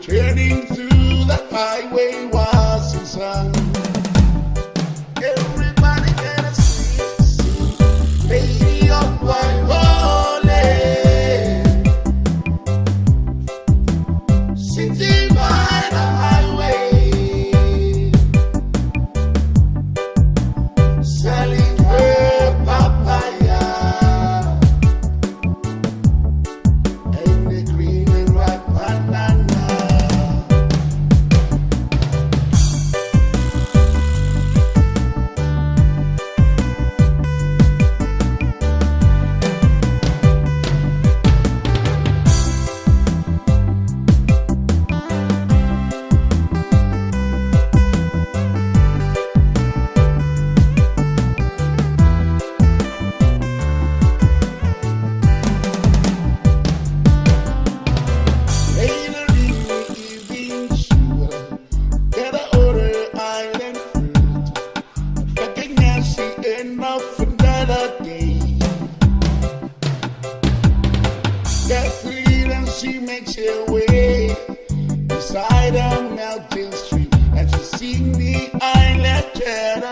Turning through the highway was the sun. Everybody got a seat, lady of white rolling, sitting by the highway, selling her papaya and the green and ripe banana. Later in the evening, she will get a order island fruit, looking as the end of another day. That freedom she makes her way beside a mountain stream, and she sing the island turn